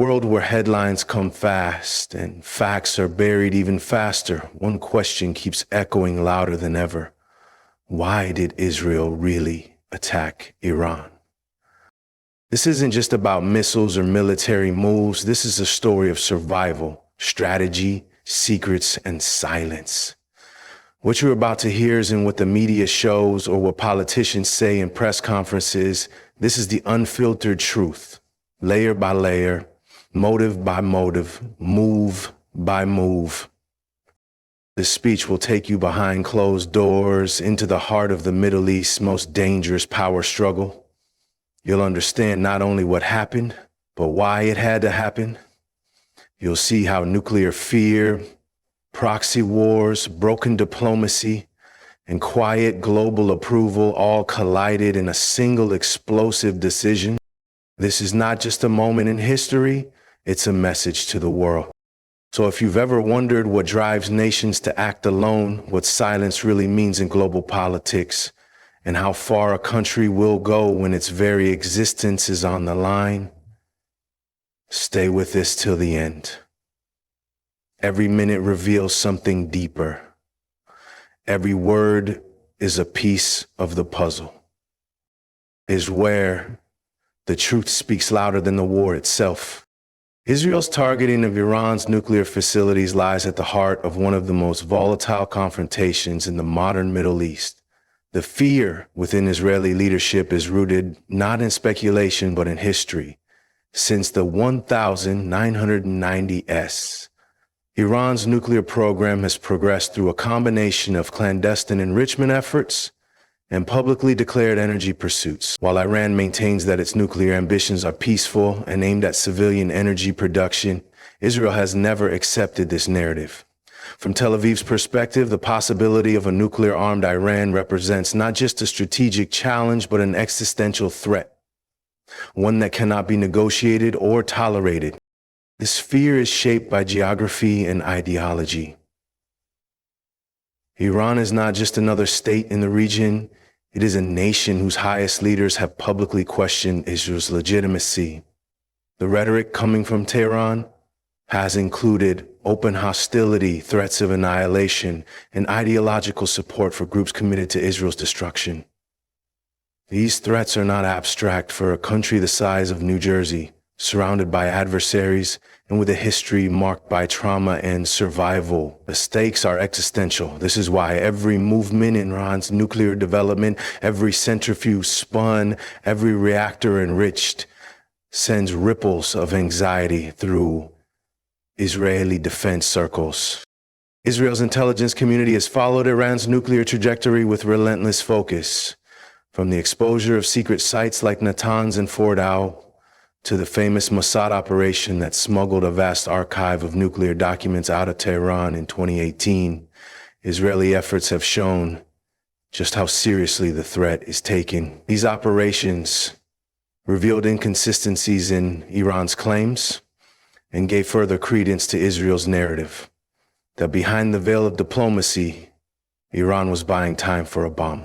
world where headlines come fast and facts are buried even faster, one question keeps echoing louder than ever. Why did Israel really attack Iran? This isn't just about missiles or military moves. This is a story of survival, strategy, secrets, and silence. What you're about to hear isn't what the media shows or what politicians say in press conferences. This is the unfiltered truth, layer by layer, motive by motive, move by move. This speech will take you behind closed doors into the heart of the Middle East's most dangerous power struggle. You'll understand not only what happened, but why it had to happen. You'll see how nuclear fear, proxy wars, broken diplomacy, and quiet global approval all collided in a single explosive decision. This is not just a moment in history, it's a message to the world. So if you've ever wondered what drives nations to act alone, what silence really means in global politics, and how far a country will go when its very existence is on the line, stay with this till the end. Every minute reveals something deeper. Every word is a piece of the puzzle. Is where the truth speaks louder than the war itself. Israel's targeting of Iran's nuclear facilities lies at the heart of one of the most volatile confrontations in the modern Middle East. The fear within Israeli leadership is rooted not in speculation but in history. Since the 1990s, Iran's nuclear program has progressed through a combination of clandestine enrichment efforts and publicly declared energy pursuits. While Iran maintains that its nuclear ambitions are peaceful and aimed at civilian energy production, Israel has never accepted this narrative. From Tel Aviv's perspective, the possibility of a nuclear-armed Iran represents not just a strategic challenge, but an existential threat, one that cannot be negotiated or tolerated. This fear is shaped by geography and ideology. Iran is not just another state in the region, it is a nation whose highest leaders have publicly questioned Israel's legitimacy. The rhetoric coming from Tehran has included open hostility, threats of annihilation, and ideological support for groups committed to Israel's destruction. These threats are not abstract for a country the size of New Jersey, surrounded by adversaries and with a history marked by trauma and survival. The stakes are existential. This is why every movement in Iran's nuclear development, every centrifuge spun, every reactor enriched, sends ripples of anxiety through Israeli defense circles. Israel's intelligence community has followed Iran's nuclear trajectory with relentless focus, from the exposure of secret sites like Natanz and Fordow to the famous Mossad operation that smuggled a vast archive of nuclear documents out of Tehran in 2018. Israeli efforts have shown just how seriously the threat is taken. These operations revealed inconsistencies in Iran's claims and gave further credence to Israel's narrative that behind the veil of diplomacy, Iran was buying time for a bomb.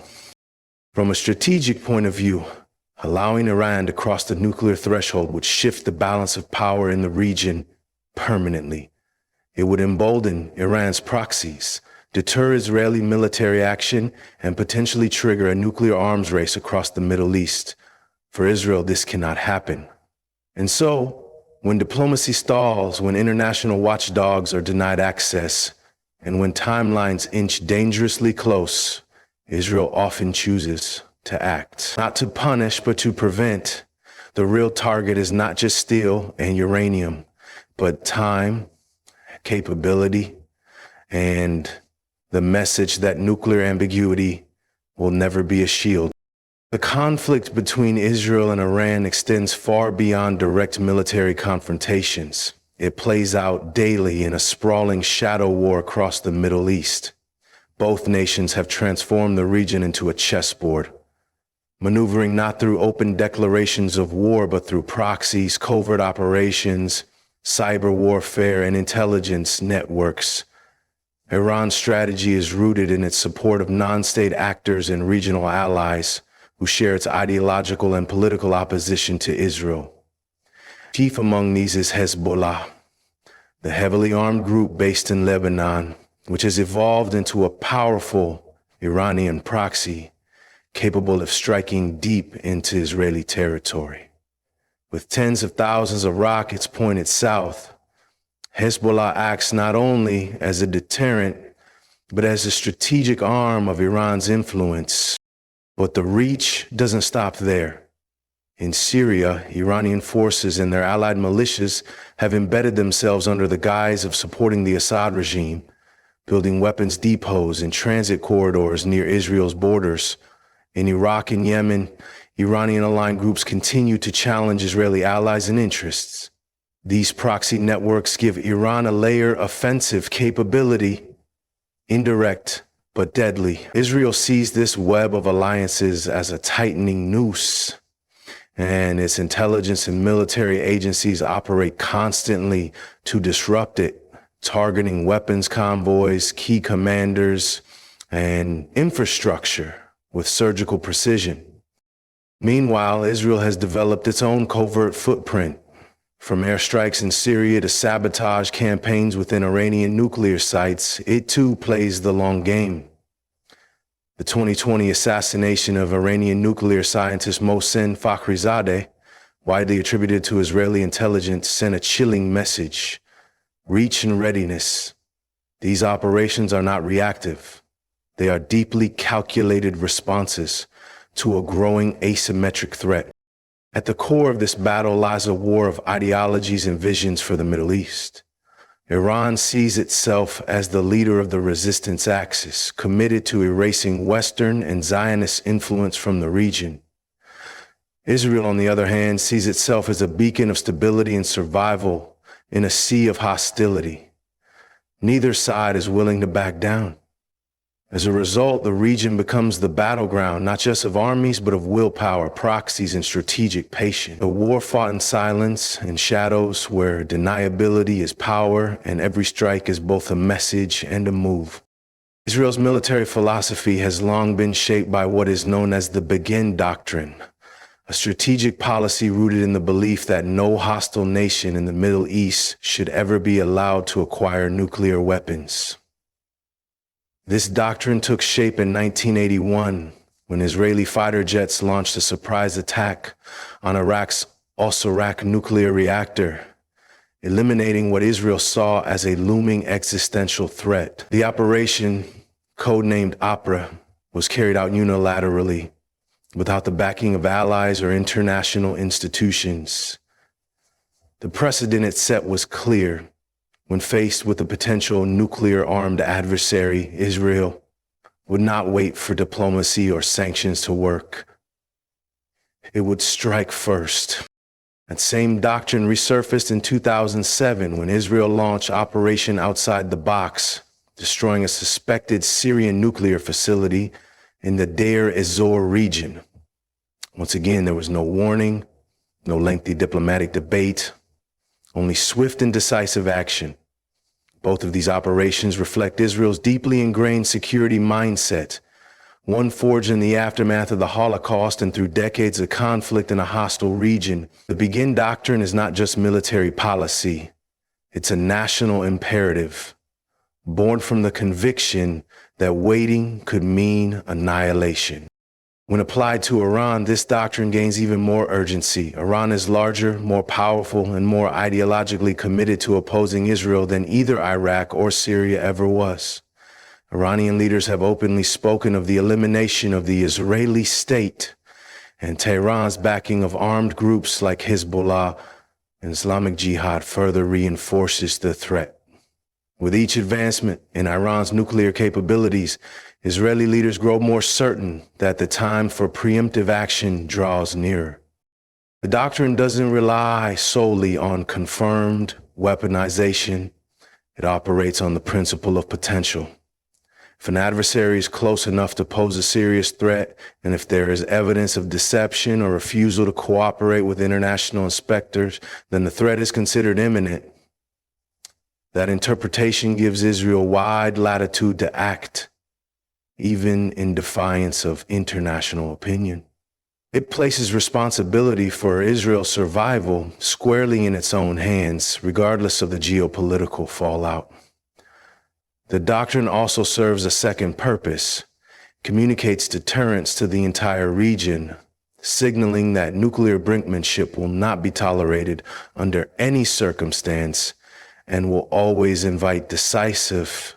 From a strategic point of view, allowing Iran to cross the nuclear threshold would shift the balance of power in the region permanently. It would embolden Iran's proxies, deter Israeli military action, and potentially trigger a nuclear arms race across the Middle East. For Israel, this cannot happen. And so, when diplomacy stalls, when international watchdogs are denied access, and when timelines inch dangerously close, Israel often chooses to act. Not to punish, but to prevent. The real target is not just steel and uranium, but time, capability, and the message that nuclear ambiguity will never be a shield. The conflict between Israel and Iran extends far beyond direct military confrontations. It plays out daily in a sprawling shadow war across the Middle East. Both nations have transformed the region into a chessboard, maneuvering not through open declarations of war, but through proxies, covert operations, cyber warfare, and intelligence networks. Iran's strategy is rooted in its support of non-state actors and regional allies who share its ideological and political opposition to Israel. Chief among these is Hezbollah, the heavily armed group based in Lebanon, which has evolved into a powerful Iranian proxy capable of striking deep into Israeli territory. With tens of thousands of rockets pointed south, Hezbollah acts not only as a deterrent, but as a strategic arm of Iran's influence. But the reach doesn't stop there. In Syria, Iranian forces and their allied militias have embedded themselves under the guise of supporting the Assad regime, building weapons depots and transit corridors near Israel's borders. In Iraq and Yemen, Iranian-aligned groups continue to challenge Israeli allies and interests. These proxy networks give Iran a layer offensive capability, indirect but deadly. Israel sees this web of alliances as a tightening noose, and its intelligence and military agencies operate constantly to disrupt it, targeting weapons convoys, key commanders, and infrastructure with surgical precision. Meanwhile, Israel has developed its own covert footprint, from airstrikes in Syria to sabotage campaigns within Iranian nuclear sites. It too plays the long game. The 2020 assassination of Iranian nuclear scientist Mohsen Fakhrizadeh, widely attributed to Israeli intelligence, sent a chilling message: reach and readiness. These operations are not reactive. They are deeply calculated responses to a growing asymmetric threat. At the core of this battle lies a war of ideologies and visions for the Middle East. Iran sees itself as the leader of the resistance axis, committed to erasing Western and Zionist influence from the region. Israel, on the other hand, sees itself as a beacon of stability and survival in a sea of hostility. Neither side is willing to back down. As a result, the region becomes the battleground, not just of armies, but of willpower, proxies, and strategic patience. A war fought in silence and shadows, where deniability is power and every strike is both a message and a move. Israel's military philosophy has long been shaped by what is known as the Begin Doctrine, a strategic policy rooted in the belief that no hostile nation in the Middle East should ever be allowed to acquire nuclear weapons. This doctrine took shape in 1981 when Israeli fighter jets launched a surprise attack on Iraq's Al-Sarak nuclear reactor, eliminating what Israel saw as a looming existential threat. The operation, codenamed Opera, was carried out unilaterally, without the backing of allies or international institutions. The precedent it set was clear. When faced with a potential nuclear-armed adversary, Israel would not wait for diplomacy or sanctions to work. It would strike first. That same doctrine resurfaced in 2007 when Israel launched Operation Outside the Box, destroying a suspected Syrian nuclear facility in the Deir ez-Zor region. Once again, there was no warning, no lengthy diplomatic debate, only swift and decisive action. Both of these operations reflect Israel's deeply ingrained security mindset, one forged in the aftermath of the Holocaust and through decades of conflict in a hostile region. The Begin Doctrine is not just military policy. It's a national imperative, born from the conviction that waiting could mean annihilation. When applied to Iran, this doctrine gains even more urgency. Iran is larger, more powerful, and more ideologically committed to opposing Israel than either Iraq or Syria ever was. Iranian leaders have openly spoken of the elimination of the Israeli state, and Tehran's backing of armed groups like Hezbollah and Islamic Jihad further reinforces the threat. With each advancement in Iran's nuclear capabilities, Israeli leaders grow more certain that the time for preemptive action draws nearer. The doctrine doesn't rely solely on confirmed weaponization. It operates on the principle of potential. If an adversary is close enough to pose a serious threat, and if there is evidence of deception or refusal to cooperate with international inspectors, then the threat is considered imminent. That interpretation gives Israel wide latitude to act, even in defiance of international opinion. It places responsibility for Israel's survival squarely in its own hands, regardless of the geopolitical fallout. The doctrine also serves a second purpose, communicates deterrence to the entire region, signaling that nuclear brinkmanship will not be tolerated under any circumstance and will always invite decisive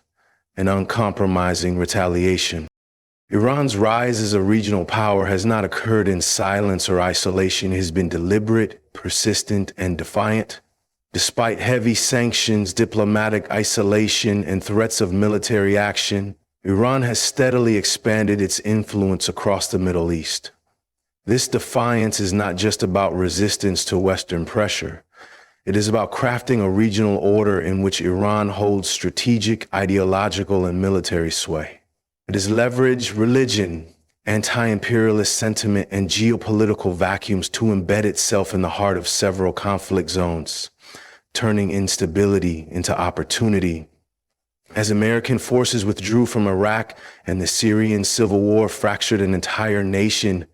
and uncompromising retaliation. Iran's rise as a regional power has not occurred in silence or isolation. It has been deliberate, persistent, and defiant. Despite heavy sanctions, diplomatic isolation, and threats of military action, Iran has steadily expanded its influence across the Middle East. This defiance is not just about resistance to Western pressure. It is about crafting a regional order in which Iran holds strategic, ideological, and military sway. It has leveraged religion, anti-imperialist sentiment, and geopolitical vacuums to embed itself in the heart of several conflict zones, turning instability into opportunity. As American forces withdrew from Iraq and the Syrian civil war fractured an entire nation,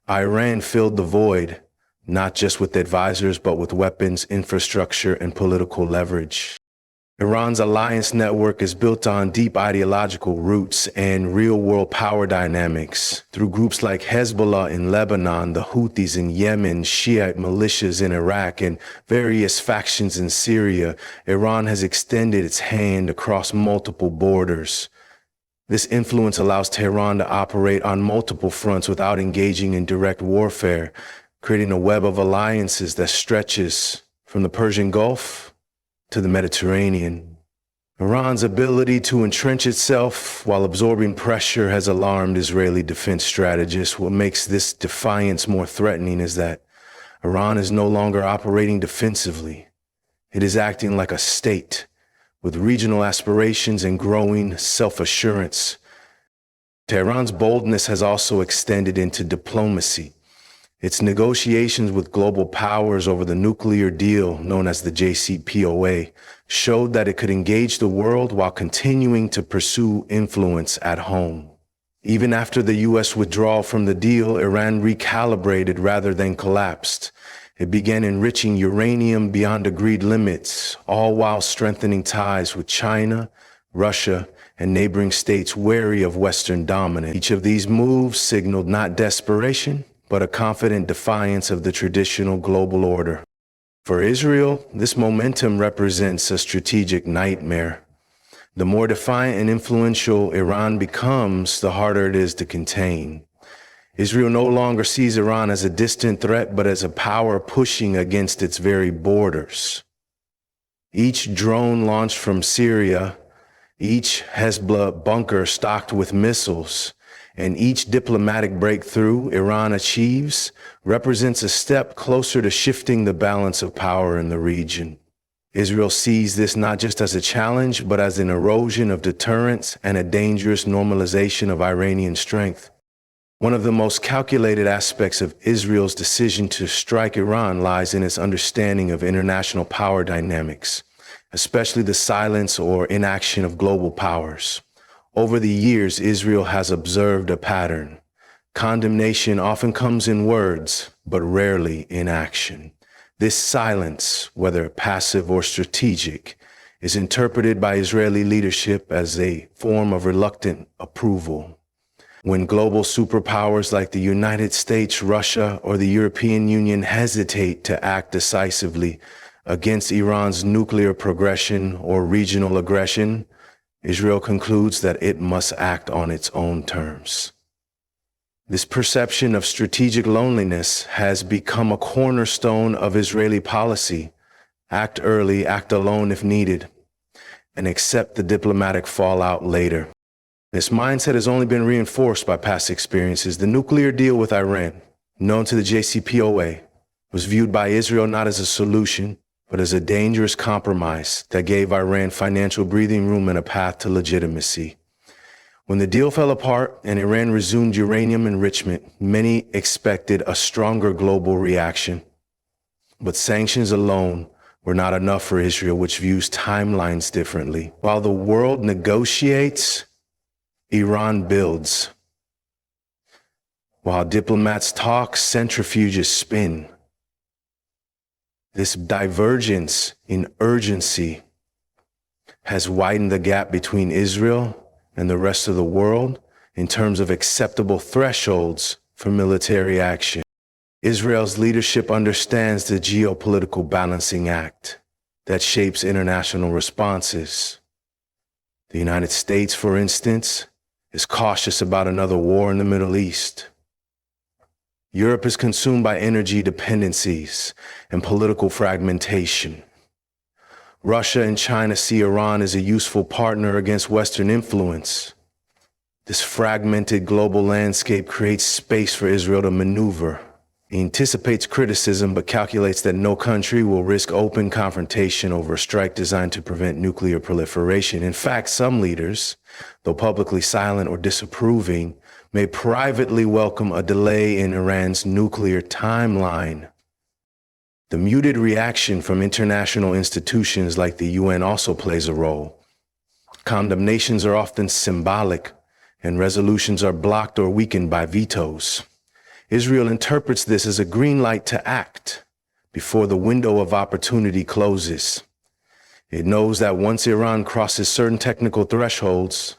Iran filled the void, not just with advisors, but with weapons, infrastructure, and political leverage. Iran's alliance network is built on deep ideological roots and real-world power dynamics. Through groups like Hezbollah in Lebanon, the Houthis in Yemen, Shiite militias in Iraq, and various factions in Syria, Iran has extended its hand across multiple borders. This influence allows Tehran to operate on multiple fronts without engaging in direct warfare, creating a web of alliances that stretches from the Persian Gulf to the Mediterranean. Iran's ability to entrench itself while absorbing pressure has alarmed Israeli defense strategists. What makes this defiance more threatening is that Iran is no longer operating defensively. It is acting like a state with regional aspirations and growing self-assurance. Tehran's boldness has also extended into diplomacy. Its negotiations with global powers over the nuclear deal, known as the JCPOA, showed that it could engage the world while continuing to pursue influence at home. Even after the U.S. withdrawal from the deal, Iran recalibrated rather than collapsed. It began enriching uranium beyond agreed limits, all while strengthening ties with China, Russia, and neighboring states wary of Western dominance. Each of these moves signaled not desperation, but a confident defiance of the traditional global order. For Israel, this momentum represents a strategic nightmare. The more defiant and influential Iran becomes, the harder it is to contain. Israel no longer sees Iran as a distant threat, but as a power pushing against its very borders. Each drone launched from Syria, each Hezbollah bunker stocked with missiles, and each diplomatic breakthrough Iran achieves represents a step closer to shifting the balance of power in the region. Israel sees this not just as a challenge, but as an erosion of deterrence and a dangerous normalization of Iranian strength. One of the most calculated aspects of Israel's decision to strike Iran lies in its understanding of international power dynamics, especially the silence or inaction of global powers. Over the years, Israel has observed a pattern. Condemnation often comes in words, but rarely in action. This silence, whether passive or strategic, is interpreted by Israeli leadership as a form of reluctant approval. When global superpowers like the United States, Russia, or the European Union hesitate to act decisively against Iran's nuclear progression or regional aggression, Israel concludes that it must act on its own terms. This perception of strategic loneliness has become a cornerstone of Israeli policy. Act early, act alone if needed, and accept the diplomatic fallout later. This mindset has only been reinforced by past experiences. The nuclear deal with Iran, known to the JCPOA, was viewed by Israel not as a solution, but as a dangerous compromise that gave Iran financial breathing room and a path to legitimacy. When the deal fell apart and Iran resumed uranium enrichment, many expected a stronger global reaction. But sanctions alone were not enough for Israel, which views timelines differently. While the world negotiates, Iran builds. While diplomats talk, centrifuges spin. This divergence in urgency has widened the gap between Israel and the rest of the world in terms of acceptable thresholds for military action. Israel's leadership understands the geopolitical balancing act that shapes international responses. The United States, for instance, is cautious about another war in the Middle East. Europe is consumed by energy dependencies and political fragmentation. Russia and China see Iran as a useful partner against Western influence. This fragmented global landscape creates space for Israel to maneuver. He anticipates criticism but calculates that no country will risk open confrontation over a strike designed to prevent nuclear proliferation. In fact, some leaders, though publicly silent or disapproving, may privately welcome a delay in Iran's nuclear timeline. The muted reaction from international institutions like the UN also plays a role. Condemnations are often symbolic, and resolutions are blocked or weakened by vetoes. Israel interprets this as a green light to act before the window of opportunity closes. It knows that once Iran crosses certain technical thresholds,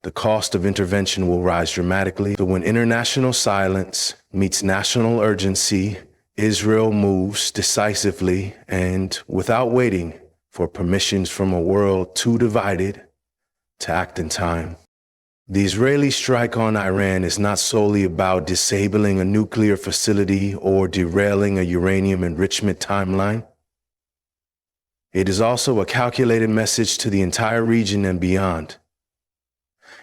the cost of intervention will rise dramatically. But when international silence meets national urgency, Israel moves decisively and without waiting for permissions from a world too divided to act in time. The Israeli strike on Iran is not solely about disabling a nuclear facility or derailing a uranium enrichment timeline. It is also a calculated message to the entire region and beyond.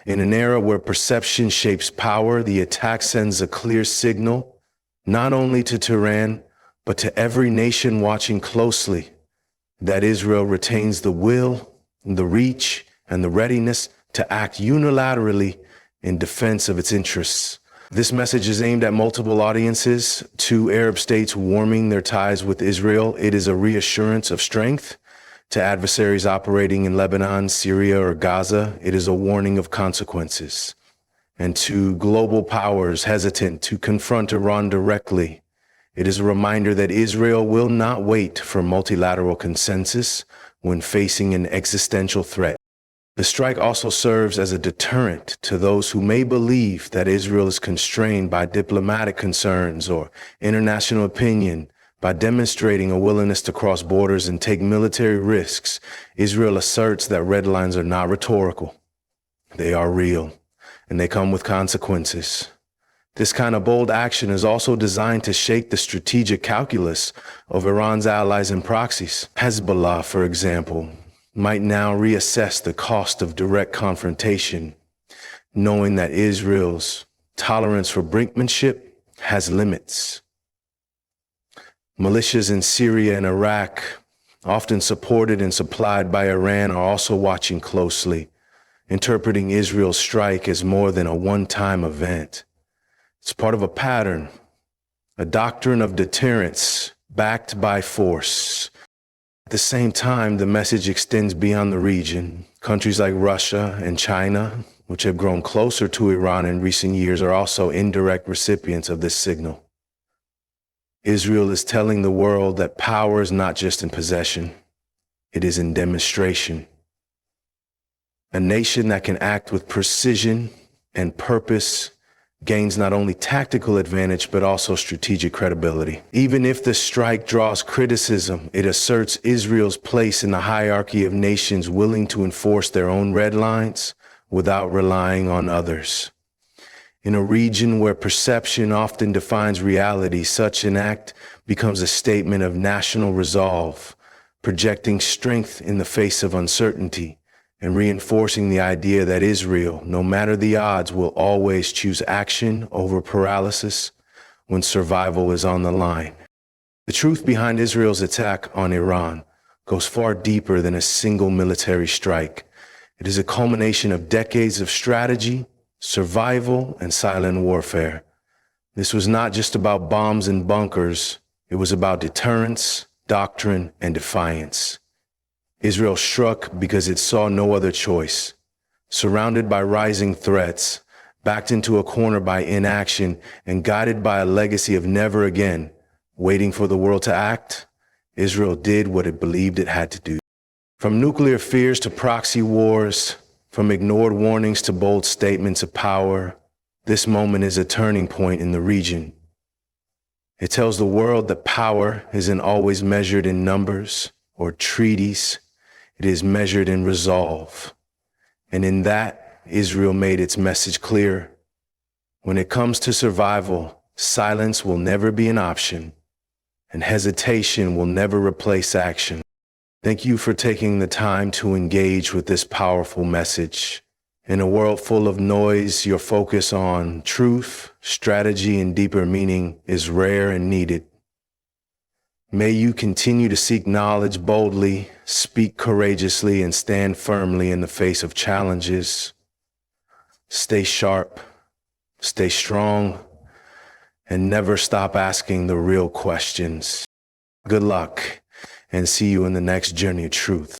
In an era where perception shapes power, the attack sends a clear signal, not only to Tehran, but to every nation watching closely, that Israel retains the will, the reach, and the readiness to act unilaterally in defense of its interests. This message is aimed at multiple audiences, to Arab states warming their ties with Israel. It is a reassurance of strength. To adversaries operating in Lebanon, Syria, or Gaza, it is a warning of consequences. And to global powers hesitant to confront Iran directly, it is a reminder that Israel will not wait for multilateral consensus when facing an existential threat. The strike also serves as a deterrent to those who may believe that Israel is constrained by diplomatic concerns or international opinion. By demonstrating a willingness to cross borders and take military risks, Israel asserts that red lines are not rhetorical. They are real, and they come with consequences. This kind of bold action is also designed to shake the strategic calculus of Iran's allies and proxies. Hezbollah, for example, might now reassess the cost of direct confrontation, knowing that Israel's tolerance for brinkmanship has limits. Militias in Syria and Iraq, often supported and supplied by Iran, are also watching closely, interpreting Israel's strike as more than a one-time event. It's part of a pattern, a doctrine of deterrence backed by force. At the same time, the message extends beyond the region. Countries like Russia and China, which have grown closer to Iran in recent years, are also indirect recipients of this signal. Israel is telling the world that power is not just in possession, it is in demonstration. A nation that can act with precision and purpose gains not only tactical advantage, but also strategic credibility. Even if the strike draws criticism, it asserts Israel's place in the hierarchy of nations willing to enforce their own red lines without relying on others. In a region where perception often defines reality, such an act becomes a statement of national resolve, projecting strength in the face of uncertainty and reinforcing the idea that Israel, no matter the odds, will always choose action over paralysis when survival is on the line. The truth behind Israel's attack on Iran goes far deeper than a single military strike. It is a culmination of decades of strategy, survival, and silent warfare. This was not just about bombs and bunkers. It was about deterrence, doctrine, and defiance. Israel struck because it saw no other choice. Surrounded by rising threats, backed into a corner by inaction and guided by a legacy of never again waiting for the world to act, Israel did what it believed it had to do. From nuclear fears to proxy wars, from ignored warnings to bold statements of power, this moment is a turning point in the region. It tells the world that power isn't always measured in numbers or treaties. It is measured in resolve. And in that, Israel made its message clear. When it comes to survival, silence will never be an option, and hesitation will never replace action. Thank you for taking the time to engage with this powerful message. In a world full of noise, your focus on truth, strategy, and deeper meaning is rare and needed. May you continue to seek knowledge boldly, speak courageously, and stand firmly in the face of challenges. Stay sharp, stay strong, and never stop asking the real questions. Good luck, and see you in the next journey of truth.